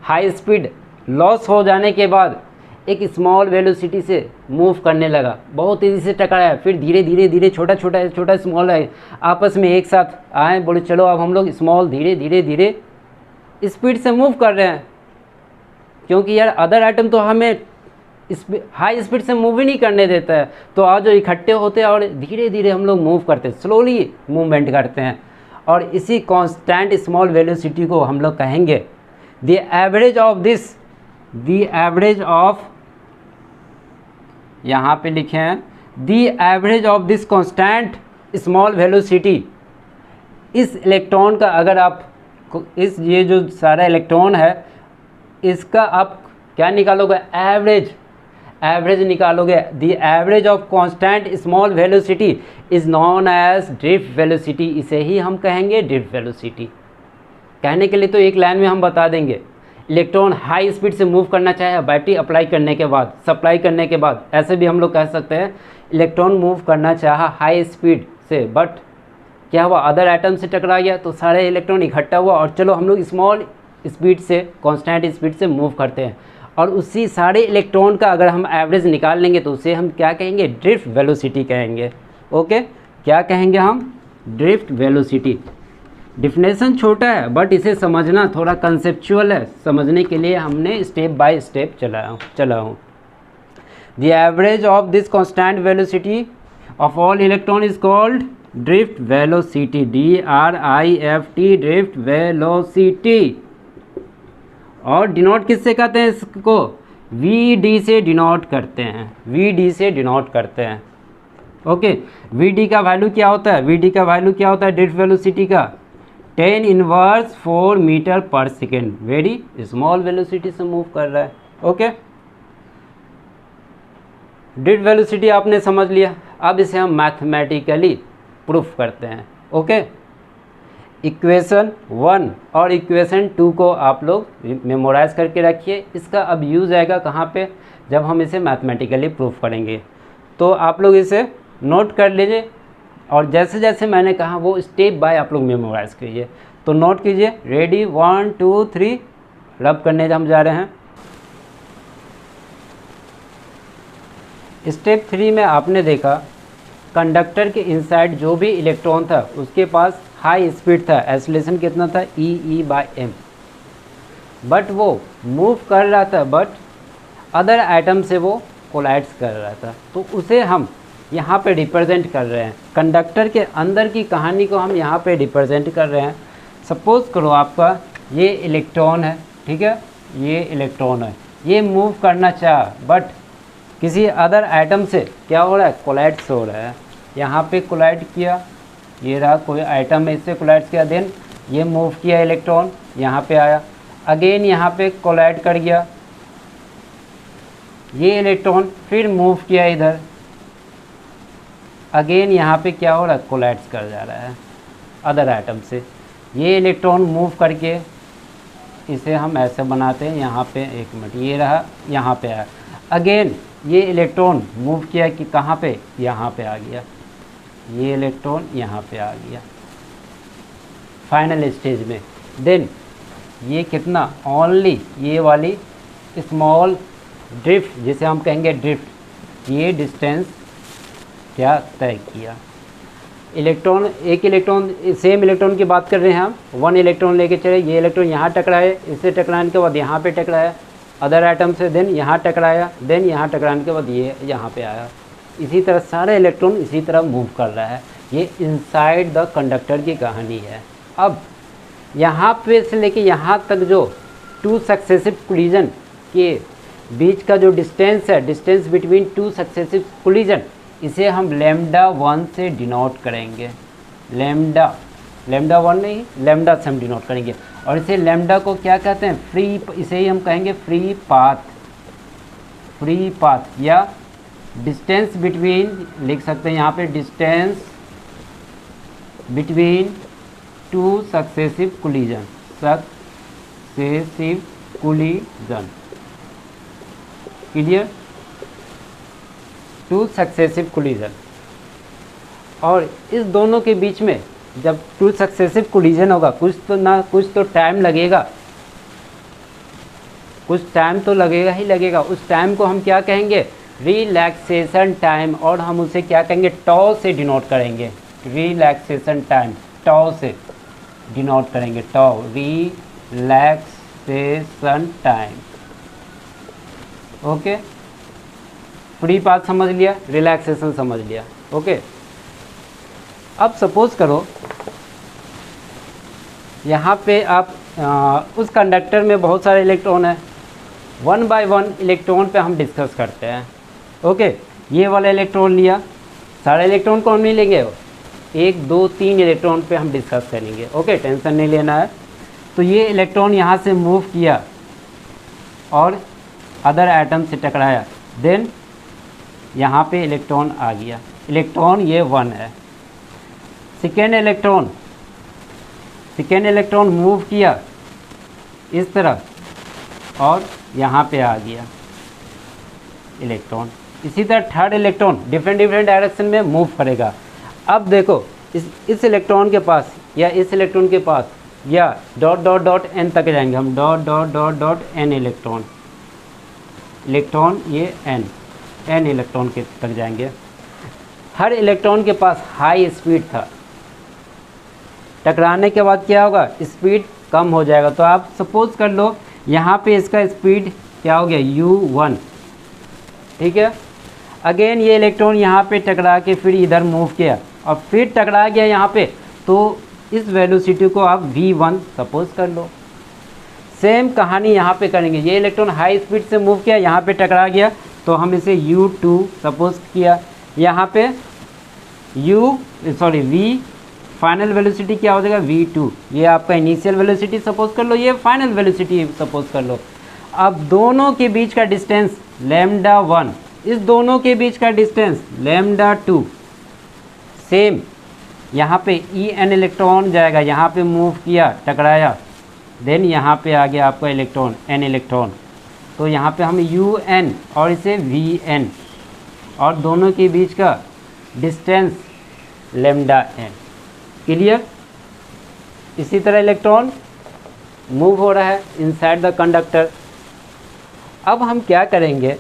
हाई स्पीड लॉस हो जाने के बाद एक स्मॉल वेलोसिटी से मूव करने लगा, बहुत तेज़ी से टकराया, फिर धीरे धीरे धीरे छोटा स्मॉल है आपस में एक साथ आए, बोले चलो अब हम लोग स्मॉल धीरे धीरे धीरे स्पीड से मूव कर रहे हैं, क्योंकि यार अदर आइटम तो हमें हाई स्पीड से मूव ही नहीं करने देता है। तो आज जो इकट्ठे होते हैं और धीरे धीरे हम लोग मूव करते हैं, स्लोली मूवमेंट करते हैं, और इसी कांस्टेंट स्मॉल वेलोसिटी को हम लोग कहेंगे द एवरेज ऑफ यहाँ पे लिखे हैं the average of this constant small velocity. इस इलेक्ट्रॉन का अगर आप ये जो सारा इलेक्ट्रॉन है इसका आप क्या निकालोगे, एवरेज निकालोगे। The average of constant small velocity is known as drift velocity. इसे ही हम कहेंगे ड्रिफ्ट वेलोसिटी। कहने के लिए तो एक लाइन में हम बता देंगे, इलेक्ट्रॉन हाई स्पीड से मूव करना चाहे बैटरी सप्लाई करने के बाद, ऐसे भी हम लोग कह सकते हैं इलेक्ट्रॉन मूव करना चाहा हाई स्पीड से, बट क्या हुआ, अदर एटम से टकरा गया तो सारे इलेक्ट्रॉन इकट्ठा हुआ, और चलो हम लोग स्मॉल स्पीड से कांस्टेंट स्पीड से मूव करते हैं, और उसी सारे इलेक्ट्रॉन का अगर हम एवरेज निकाल लेंगे तो उसे हम क्या कहेंगे, ड्रिफ्ट वेलोसिटी कहेंगे। ओके, क्या कहेंगे हम, ड्रिफ्ट वेलोसिटी। डिफिनेशन छोटा है बट इसे समझना थोड़ा कंसेप्चुअल है, समझने के लिए हमने स्टेप बाय स्टेप चला हूँ। The average of this constant velocity of all electron is called drift velocity, DRIFT, drift velocity. और डिनोट किससे कहते हैं इसको, VD से डिनोट करते हैं, ओके। VD का वैल्यू क्या होता है, ड्रिफ्ट वेलोसिटी का 10⁻⁴ मीटर पर सेकेंड। वेरी स्मॉल वेलोसिटी से मूव कर रहा है, ओके। ड्रिफ्ट वेलोसिटी आपने समझ लिया, अब इसे हम मैथमेटिकली प्रूफ करते हैं, ओके। इक्वेशन 1 और इक्वेशन 2 को आप लोग मेमोराइज करके रखिए। इसका अब यूज़ आएगा कहाँ पे, जब हम इसे मैथमेटिकली प्रूफ करेंगे। तो आप लोग इसे नोट कर लीजिए, और जैसे जैसे मैंने कहा वो स्टेप बाय आप लोग मेमोराइज कीजिए। तो नोट कीजिए, रेडी, 1 2 3, रब करने हम जा रहे हैं। स्टेप 3 में आपने देखा कंडक्टर के इनसाइड जो भी इलेक्ट्रॉन था उसके पास हाई स्पीड था, एक्सीलरेशन कितना था, E/m, बट वो मूव कर रहा था, बट अदर आइटम से वो कोलाइड्स कर रहा था। तो उसे हम यहाँ पे रिप्रेजेंट कर रहे हैं, कंडक्टर के अंदर की कहानी को हम यहाँ पे रिप्रेजेंट कर रहे हैं। सपोज़ करो आपका ये इलेक्ट्रॉन है, ठीक है, ये इलेक्ट्रॉन है, ये मूव करना चाह, बट किसी अदर आइटम से क्या हो रहा है, कोलाइड्स हो रहा है। यहाँ पे कोलाइड किया, ये रहा कोई आइटम है, इससे कोलाइड्स किया, देन ये मूव किया इलेक्ट्रॉन, यहाँ पे आया, अगेन यहाँ पे कोलाइड कर गया ये इलेक्ट्रॉन, फिर मूव किया इधर, अगेन यहाँ पे क्या हो रहा है, कोलाइड्स कर जा रहा है अदर आइटम से। ये इलेक्ट्रॉन मूव करके इसे हम ऐसे बनाते हैं, यहाँ पे एक मिनट, ये रहा, यहाँ पे आया, अगेन ये इलेक्ट्रॉन मूव किया कि कहाँ पे, यहाँ पे आ गया, ये इलेक्ट्रॉन यहाँ पे आ गया फाइनल स्टेज में। देन ये कितना, ओनली ये वाली स्मॉल ड्रिफ्ट जिसे हम कहेंगे ड्रिफ्ट, ये डिस्टेंस क्या तय किया। इलेक्ट्रॉन, एक इलेक्ट्रॉन, सेम इलेक्ट्रॉन की बात कर रहे हैं हम, 1 इलेक्ट्रॉन लेके चले, ये इलेक्ट्रॉन यहाँ टकराए, इससे टकराने के बाद यहाँ पे टकराया अदर एटम से, देन यहाँ टकराया, देन यहाँ टकराने के बाद ये यहाँ पे आया। इसी तरह सारे इलेक्ट्रॉन इसी तरह मूव कर रहा है। ये इनसाइड द कंडक्टर की कहानी है। अब यहाँ पे से लेके यहाँ तक जो 2 सक्सेसिव कोलिजन के बीच का जो डिस्टेंस है, डिस्टेंस बिटवीन 2 सक्सेसिव कोलिजन, इसे हम लैम्डा 1 से डिनोट करेंगे। लैम्डा 1 नहीं, लैम्डा से हम डिनोट करेंगे। और इसे लैम्डा को क्या कहते हैं, फ्री, इसे ही हम कहेंगे फ्री पाथ या डिस्टेंस बिटवीन, लिख सकते हैं यहाँ पे distance between 2 successive collision, clear, 2 successive collision. और इस दोनों के बीच में जब 2 सक्सेसिव कोलिजन होगा, कुछ तो टाइम लगेगा, कुछ टाइम तो लगेगा ही लगेगा। उस टाइम को हम क्या कहेंगे, रिलैक्सेशन टाइम, और हम उसे क्या कहेंगे, टॉ से डिनोट करेंगे। रिलैक्सेशन टाइम टॉ से डिनोट करेंगे, tau, relaxation time. Okay, free path समझ लिया, रिलैक्सेशन समझ लिया। ओके, अब सपोज करो यहाँ पे आप उस कंडक्टर में बहुत सारे इलेक्ट्रॉन हैं, 1 बाय 1 इलेक्ट्रॉन पे हम डिस्कस करते हैं। ओके, ये वाला इलेक्ट्रॉन लिया, सारे इलेक्ट्रॉन को हम नहीं लेंगे, 1 2 3 इलेक्ट्रॉन पे हम डिस्कस करेंगे। ओके, टेंशन नहीं लेना है। तो ये इलेक्ट्रॉन यहाँ से मूव किया और अदर एटम से टकराया, देन यहाँ पे इलेक्ट्रॉन आ गया, इलेक्ट्रॉन ये 1 है। सेकेंड इलेक्ट्रॉन मूव किया इस तरह और यहाँ पे आ गया इलेक्ट्रॉन। इसी तरह थर्ड इलेक्ट्रॉन डिफरेंट डायरेक्शन में मूव करेगा। अब देखो इस इलेक्ट्रॉन के पास या इस इलेक्ट्रॉन के पास या डॉट डॉट डॉट एन तक जाएंगे हम, dot dot dot dot an electron ये एन इलेक्ट्रॉन के तक जाएंगे। हर इलेक्ट्रॉन के पास हाई स्पीड था, टकराने के बाद क्या होगा, स्पीड कम हो जाएगा। तो आप सपोज कर लो यहाँ पे इसका स्पीड क्या हो गया, u1, ठीक है। अगेन ये इलेक्ट्रॉन यहाँ पे टकरा के फिर इधर मूव किया और फिर टकरा गया यहाँ पे, तो इस वेलोसिटी को आप v1 सपोज कर लो। सेम कहानी यहाँ पे करेंगे, ये इलेक्ट्रॉन हाई स्पीड से मूव किया, यहाँ पे टकरा गया तो हम इसे u2 सपोज किया। यहाँ पे v फाइनल वेलोसिटी क्या हो जाएगा, v2, ये आपका इनिशियल वेलोसिटी सपोज कर लो, ये फाइनल वेलोसिटी सपोज कर लो। अब दोनों के बीच का डिस्टेंस λ1, इस दोनों के बीच का डिस्टेंस λ2, सेम यहाँ पे En इलेक्ट्रॉन जाएगा, यहाँ पे मूव किया, टकराया, देन यहाँ पे आ गया आपका इलेक्ट्रॉन n इलेक्ट्रॉन, तो यहाँ पे हम Un और इसे Vn, और दोनों के बीच का डिस्टेंस λn, क्लियर। इसी तरह इलेक्ट्रॉन मूव हो रहा है इनसाइड द कंडक्टर। अब हम क्या करेंगे,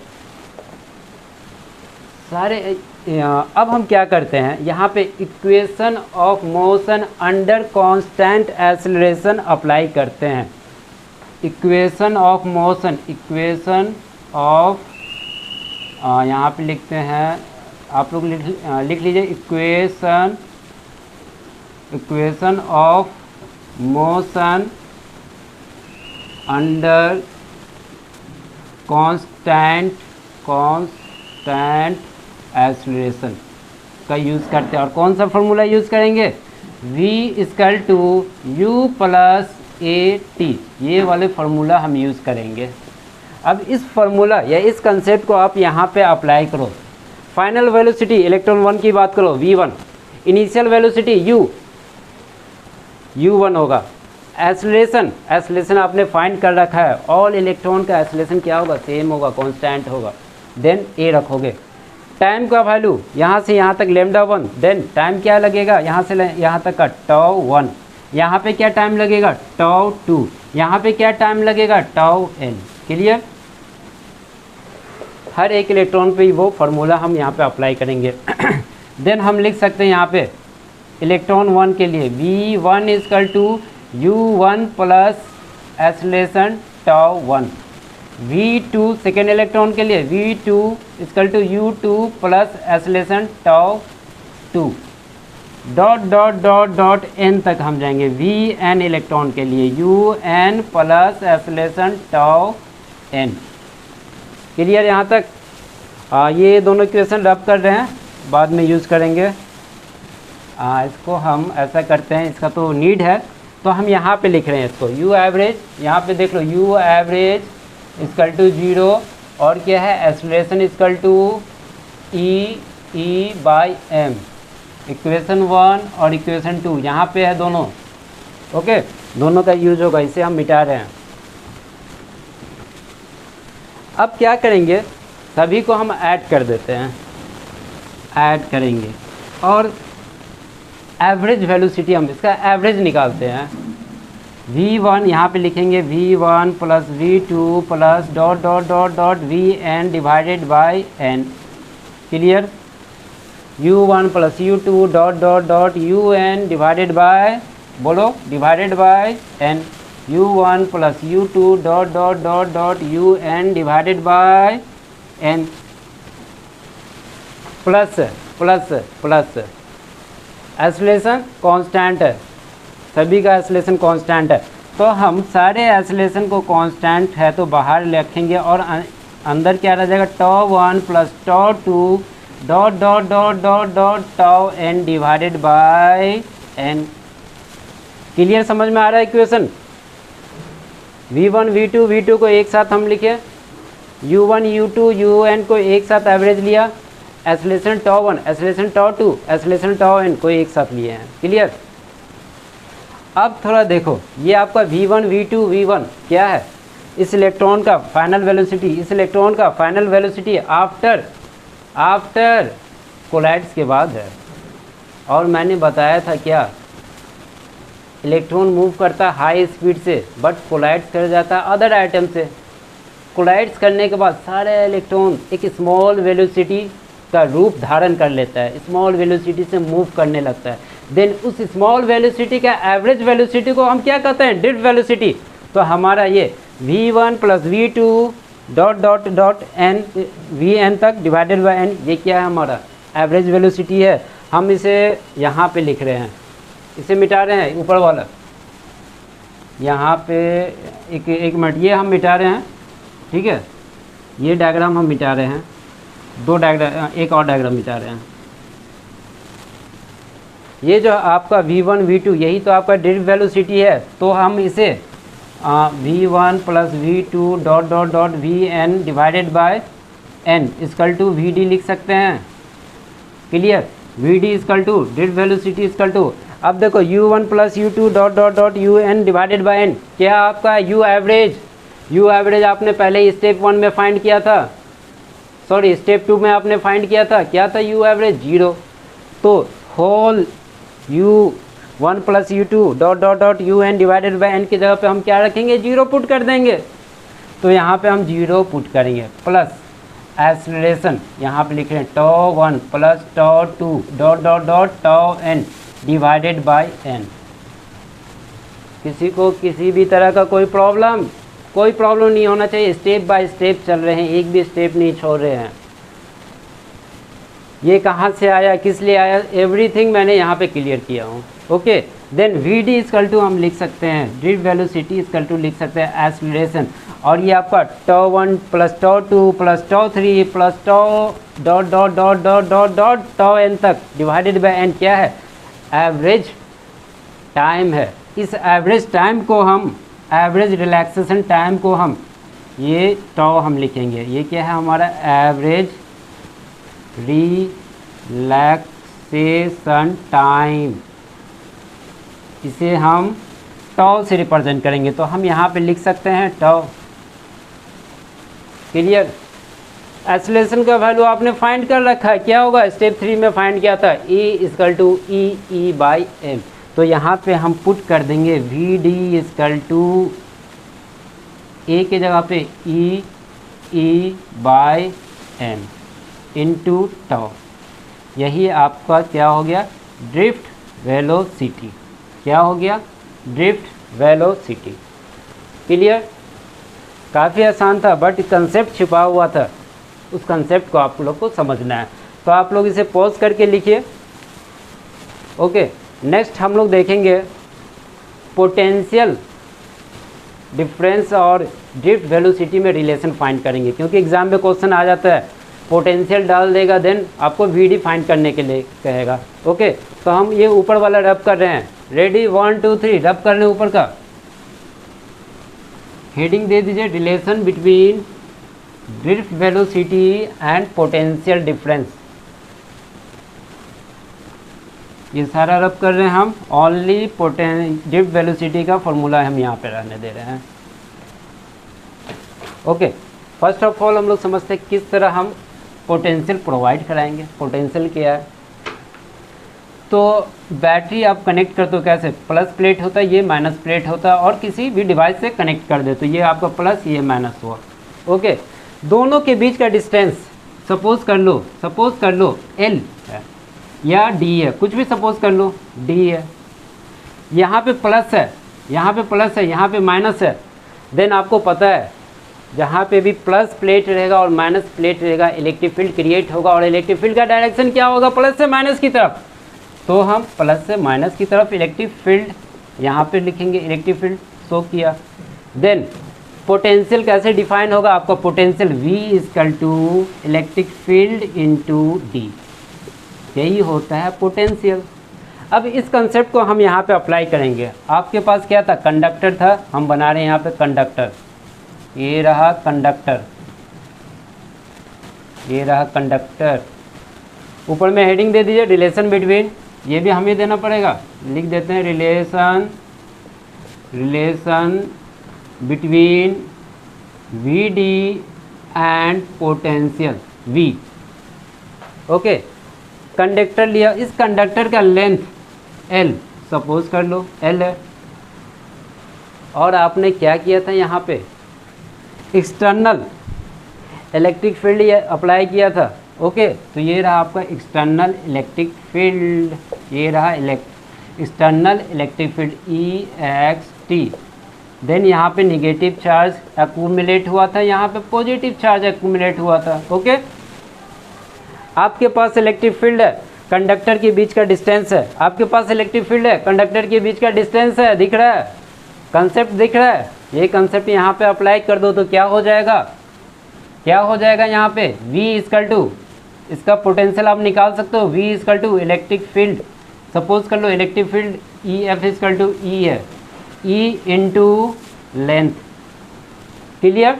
अब हम क्या करते हैं, यहाँ पे equation of motion under constant acceleration apply करते हैं। इक्वेशन ऑफ मोशन, यहाँ पे लिखते हैं, आप लोग लिख लीजिए, equation of motion under constant acceleration का यूज़ करते हैं। और कौन सा फॉर्मूला यूज़ करेंगे, v=u+at, ये वाले फार्मूला हम यूज़ करेंगे। अब इस फार्मूला या इस कंसेप्ट को आप यहाँ पे अप्लाई करो। फाइनल वेलोसिटी इलेक्ट्रॉन 1 की बात करो, v1, इनिशियल वेलोसिटी u1 होगा। एक्सेलरेशन आपने फाइंड कर रखा है, ऑल इलेक्ट्रॉन का एक्सेलरेशन क्या होगा, सेम होगा, कांस्टेंट होगा। देन a रखोगे, टाइम का वैल्यू यहाँ से यहाँ तक λ1, देन टाइम क्या लगेगा, यहाँ से यहाँ तक का τ1, यहाँ पे क्या टाइम लगेगा, टाउ 2, यहाँ पे क्या टाइम लगेगा, टाउ n। क्लियर। हर एक इलेक्ट्रॉन पे वो फार्मूला हम यहाँ पे अप्लाई करेंगे। देन हम लिख सकते हैं यहाँ पे इलेक्ट्रॉन 1 के लिए V1 equal to U1 plus acceleration tau 1। V2 second electron के लिए V2 equal to U2 plus acceleration tau 2। Dot dot dot dot n तक हम जाएंगे Vn इलेक्ट्रॉन के लिए Un plus acceleration tau n। Clear यहाँ तक। ये दोनों इक्वेशन रब कर रहे हैं, बाद में यूज़ करेंगे। इसको हम ऐसा करते हैं, इसका तो नीड है तो हम यहाँ पे लिख रहे हैं इसको U एवरेज। यहाँ पे देख लो U एवरेज इजकल टू 0 और क्या है, acceleration equal to E by m। Equation 1 और इक्वेशन 2 यहाँ पे है दोनों। ओके, दोनों का यूज होगा, इसे हम मिटा रहे हैं। अब क्या करेंगे, सभी को हम ऐड कर देते हैं, ऐड करेंगे और एवरेज वेलोसिटी हम इसका एवरेज निकालते हैं। V1 यहाँ पे लिखेंगे V1 plus V2 plus dot dot dot dot Vn divided by n। Clear. U1 plus U2 dot dot dot Un divided by, बोलो, divided by n। U1 plus U2 dot dot dot dot Un divided by n। Plus plus plus acceleration constant है, सभी का acceleration constant है, तो हम सारे acceleration को constant है तो बाहर रखेंगे और अंदर क्या रह जाएगा, tau 1 plus tau 2 dot dot dot dot dot tau n divided by n। Clear, समझ में आ रहा है इक्वेशन। V1 V2 V2 को एक साथ हम लिखे, U1 U2 Un को एक साथ एवरेज लिया, acceleration tau 1 acceleration tau 2 acceleration tau n को एक साथ लिए हैं। क्लियर। अब थोड़ा देखो, ये आपका V1 V2 V1 क्या है, इस इलेक्ट्रॉन का फाइनल वेलोसिटी, इस इलेक्ट्रॉन का फाइनल वेलोसिटी आफ्टर कोलाइड्स के बाद है। और मैंने बताया था क्या, इलेक्ट्रॉन मूव करता है हाई स्पीड से बट कोलाइड्स कर जाता है अदर आइटम से। कोलाइड्स करने के बाद सारे इलेक्ट्रॉन एक स्मॉल वेलोसिटी का रूप धारण कर लेता है, स्मॉल वेलोसिटी से मूव करने लगता है। देन उस स्मॉल वेलोसिटी का एवरेज वेलोसिटी को हम क्या कहते हैं, ड्रिफ्ट वेलोसिटी। तो हमारा ये V1 plus V2 dot dot dot n Vn तक डिवाइडेड बाय n, ये क्या है, हमारा एवरेज वेलोसिटी है। हम इसे यहाँ पे लिख रहे हैं, इसे मिटा रहे हैं ऊपर वाला, यहाँ पे एक मिनट, ये हम मिटा रहे हैं, ठीक है। ये डायग्राम हम मिटा रहे हैं, दो डायग्राम, एक और डायग्राम मिटा रहे हैं। ये जो आपका V1 V2 यही तो आपका ड्रिफ्ट वेलोसिटी है, तो हम इसे V1 plus V2 dot dot dot Vn divided by n equal to Vd लिख सकते हैं। Clear. Vd equal to drift velocity equal to, अब देखो U1 plus U2 dot dot dot Un divided by n, क्या आपका U average. U average आपने पहले step 1 में फाइंड किया था, सॉरी स्टेप 2 में आपने फाइंड किया था, क्या था U एवरेज 0। तो whole U1 plus U2 dot dot dot Un divided by n की जगह पे हम क्या रखेंगे, 0 पुट कर देंगे। तो यहाँ पे हम 0 पुट करेंगे, प्लस एक्सेलरेशन यहाँ पे लिख रहे हैं tau 1 plus tau 2 dot dot dot tau n divided by n। किसी को किसी भी तरह का कोई प्रॉब्लम नहीं होना चाहिए, स्टेप बाय स्टेप चल रहे हैं, एक भी स्टेप नहीं छोड़ रहे हैं। ये कहाँ से आया, किस लिए आया, एवरीथिंग मैंने यहाँ पे क्लियर किया हूँ। Okay, then Vd equal to हम लिख सकते हैं, ड्रिफ्ट वेलोसिटी इजकल टू लिख सकते हैं एक्सेलरेशन, और ये आपका tau 1 plus tau 2 plus tau 3 plus tau dot dot dot dot dot dot tau n तक डिवाइडेड बाय n क्या है, एवरेज टाइम है। इस एवरेज टाइम को हम, एवरेज रिलैक्सेशन टाइम को हम, ये टाउ हम लिखेंगे, ये क्या है हमारा एवरेज रिलैक्सेशन टाइम, इसे हम टाउ से रिप्रेजेंट करेंगे। तो हम यहाँ पे लिख सकते हैं टाउ। क्लियर। एक्सेलरेशन का वैल्यू आपने फाइंड कर रखा है, क्या होगा, स्टेप 3 में फाइंड किया था, E equal to E by m। तो यहाँ पे हम पुट कर देंगे V D equal to A के जगह पे E by M into tau. यही आपका क्या हो गया, ड्रिफ्ट वेलोसिटी। क्या हो गया, ड्रिफ्ट वेलोसिटी। क्लियर? काफ़ी आसान था, बट कंसेप्ट छिपा हुआ था, उस कंसेप्ट को आप लोग को समझना है। तो आप लोग इसे पॉज करके लिखिए। ओके, नेक्स्ट हम लोग देखेंगे पोटेंशियल डिफरेंस और ड्रिफ्ट वेलोसिटी में रिलेशन फाइंड करेंगे, क्योंकि एग्जाम में क्वेश्चन आ जाता है, पोटेंशियल डाल देगा देन आपको वी डी फाइंड करने के लिए कहेगा। ओके, तो हम ये ऊपर वाला रब कर रहे हैं। रेडी, 1 2 3 रब कर लें ऊपर का। हेडिंग दे दीजिए relation between drift velocity and potential difference. ये सारा रब कर रहे हैं हम, ओनली ड्रिफ्ट वेलोसिटी का फॉर्मूला हम यहाँ पे रहने दे रहे हैं। ओके, फर्स्ट ऑफ ऑल हम लोग समझते हैं किस तरह हम पोटेंशियल प्रोवाइड कराएंगे। पोटेंशियल क्या है, तो बैटरी आप कनेक्ट करते हो कैसे, प्लस प्लेट होता है, ये माइनस प्लेट होता है, और किसी भी डिवाइस से कनेक्ट कर दे तो ये आपका प्लस, ये माइनस हुआ। ओके, दोनों के बीच का डिस्टेंस सपोज कर लो एल है या डी है, कुछ भी सपोज कर लो, डी है। यहाँ पे प्लस है, यहाँ पे प्लस है, यहाँ पे माइनस है। देन आपको पता है जहाँ पे भी प्लस प्लेट रहेगा और माइनस प्लेट रहेगा, इलेक्ट्रिक फील्ड क्रिएट होगा, और इलेक्ट्रिक फील्ड का डायरेक्शन क्या होगा, प्लस से माइनस की तरफ। तो हम प्लस से माइनस की तरफ इलेक्ट्रिक फील्ड यहाँ पे लिखेंगे, इलेक्ट्रिक फील्ड शो किया। देन पोटेंशियल कैसे डिफाइन होगा आपका, potential V equal to electric field into D, यही होता है पोटेंशियल। अब इस कंसेप्ट को हम यहाँ पे अप्लाई करेंगे। आपके पास क्या था, कंडक्टर था, हम बना रहे हैं यहाँ पे कंडक्टर। ये रहा कंडक्टर, ये रहा कंडक्टर। ऊपर में हेडिंग दे दीजिए रिलेशन बिटवीन, ये भी हमें देना पड़ेगा, लिख देते हैं relation between V D and potential V। Okay, conductor लिया, इस कंडक्टर का लेंथ L सपोज कर लो L है, और आपने क्या किया था, यहाँ पे एक्सटर्नल इलेक्ट्रिक फील्ड ये अप्लाई किया था। ओके, तो ये रहा आपका एक्सटर्नल इलेक्ट्रिक फील्ड, ये रहा external electric field EXT। Then यहाँ पे निगेटिव चार्ज एक्यूमुलेट हुआ था, यहाँ पे पॉजिटिव चार्ज एक्यूमुलेट हुआ था। ओके, आपके पास इलेक्ट्रिक फील्ड है, कंडक्टर के बीच का डिस्टेंस है, आपके पास इलेक्ट्रिक फील्ड है, कंडक्टर के बीच का डिस्टेंस है, दिख रहा है, कंसेप्ट दिख रहा है। ये कंसेप्ट यहाँ पे अप्लाई कर दो तो क्या हो जाएगा, क्या हो जाएगा यहाँ पे V इजकल टू, इसका पोटेंशियल आप निकाल सकते हो, V equal to electric field, suppose कर लो electric field EF equal to E है, E into length. Clear,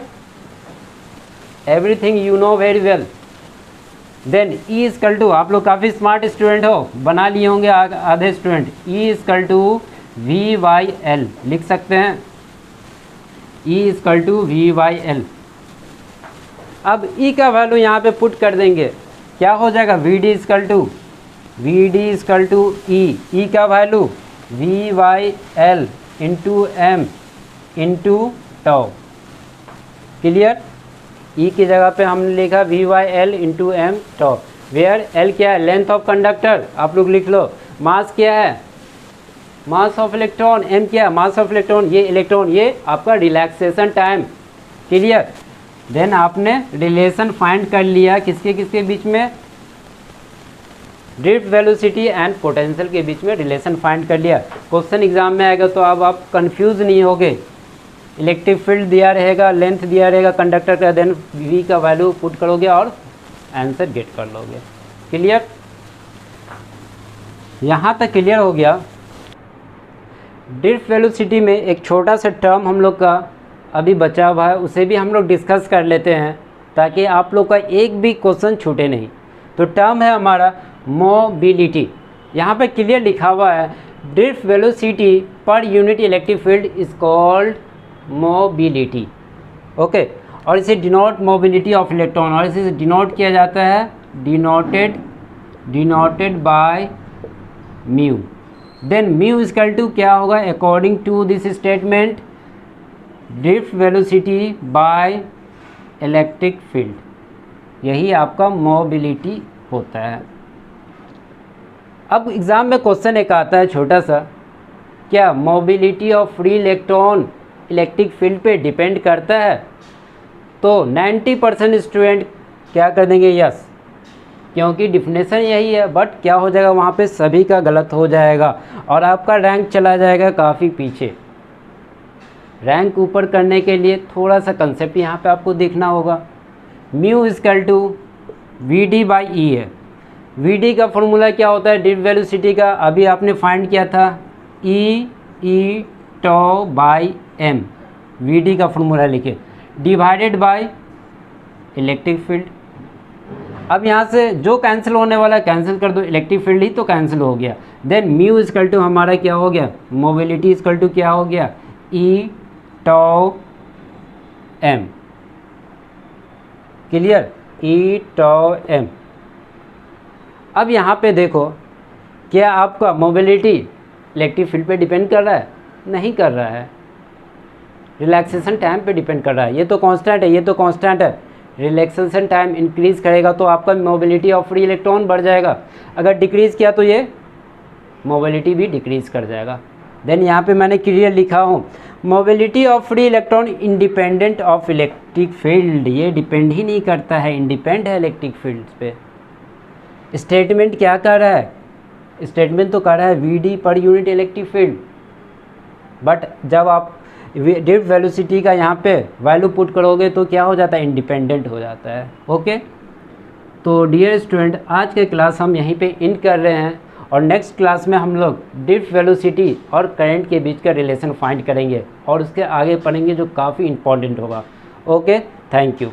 everything you know very well. Then E equal to, आप लोग काफ़ी स्मार्ट स्टूडेंट हो, बना लिए होंगे आधे student, E equal to V/L लिख सकते हैं, E इजकल टू V/L। अब E का वैल्यू यहाँ पे पुट कर देंगे, क्या हो जाएगा, VD इजकल टू E का value V/L into M into tau. Clear, E की जगह पे हमने लिखा V/L इंटू M टाउ, वेयर L क्या है, लेंथ ऑफ कंडक्टर, आप लोग लिख लो। मास क्या है, मास ऑफ इलेक्ट्रॉन, M क्या है, मास ऑफ इलेक्ट्रॉन, ये इलेक्ट्रॉन, ये आपका रिलैक्सेशन टाइम। क्लियर, देन आपने रिलेशन फाइंड कर लिया किसके किसके बीच में, ड्रिफ्ट वेलोसिटी एंड पोटेंशियल के बीच में रिलेशन फाइंड कर लिया। क्वेश्चन एग्जाम में आएगा तो अब आप कंफ्यूज नहीं होगे, इलेक्ट्रिक फील्ड दिया रहेगा, लेंथ दिया रहेगा कंडक्टर का, देन V का वैल्यू पुट करोगे और आंसर गेट कर लोगे। क्लियर, यहाँ तक क्लियर हो गया। ड्रिफ्ट वेलोसिटी में एक छोटा सा टर्म हम लोग का अभी बचा हुआ है, उसे भी हम लोग डिस्कस कर लेते हैं ताकि आप लोग का एक भी क्वेश्चन छूटे नहीं। तो टर्म है हमारा मोबिलिटी। यहाँ पे क्लियर लिखा हुआ है, ड्रिफ्ट वेलोसिटी पर unit electric field is called mobility. Okay, और इसे डिनोट मोबिलिटी ऑफ इलेक्ट्रॉन, और इसे डिनोट किया जाता है denoted by mu. Then mu equal to क्या होगा according to this statement, drift velocity by electric field, यही आपका मोबिलिटी होता है। अब एग्ज़ाम में क्वेश्चन एक आता है छोटा सा, क्या mobility of free electron electric field पे डिपेंड करता है? तो 90% स्टूडेंट क्या कर देंगे यस, क्योंकि डिफिनेशन यही है। बट क्या हो जाएगा वहाँ पे सभी का गलत हो जाएगा और आपका रैंक चला जाएगा काफ़ी पीछे। रैंक ऊपर करने के लिए थोड़ा सा कंसेप्ट यहाँ पे आपको देखना होगा। Mu equal to V D by E है। वी डी का फॉर्मूला क्या होता है ड्रिफ्ट वेलोसिटी का, अभी आपने फाइंड किया था ई टॉ बाई एम, वी डी का फॉर्मूला लिखे, डिवाइडेड बाय इलेक्ट्रिक फील्ड। अब यहाँ से जो कैंसिल होने वाला कैंसिल कर दो, इलेक्ट्रिक फील्ड ही तो कैंसिल हो गया। देन म्यू इक्वल टू हमारा क्या हो गया, मोबिलिटी इक्वल टू क्या हो गया, ई टॉ एम। क्लियर, ई टॉ एम। अब यहाँ पे देखो, क्या आपका मोबिलिटी इलेक्ट्रिक फील्ड पे डिपेंड कर रहा है? नहीं कर रहा है, रिलैक्सेशन टाइम पे डिपेंड कर रहा है। ये तो कांस्टेंट है, ये तो कांस्टेंट है। रिलैक्सेशन टाइम इंक्रीज़ करेगा तो आपका मोबिलिटी ऑफ फ्री इलेक्ट्रॉन बढ़ जाएगा, अगर डिक्रीज़ किया तो ये मोबिलिटी भी डिक्रीज़ कर जाएगा। देन यहाँ पे मैंने क्लियर लिखा हूँ, mobility of free electron independent of electric field, ये डिपेंड ही नहीं करता है, इंडिपेंड है इलेक्ट्रिक फील्ड पे। स्टेटमेंट क्या कर रहा है, स्टेटमेंट तो कर रहा है V D per unit electric field, but जब आप ड्रिफ्ट वेलोसिटी का यहाँ पे वैल्यू पुट करोगे तो क्या हो जाता है, इंडिपेंडेंट हो जाता है। ओके, तो डियर स्टूडेंट, आज के क्लास हम यहीं पे एंड कर रहे हैं और नेक्स्ट क्लास में हम लोग ड्रिफ्ट वेलोसिटी और करंट के बीच का रिलेशन फाइंड करेंगे और उसके आगे पढ़ेंगे जो काफ़ी इंपॉर्टेंट होगा। Okay, thank you.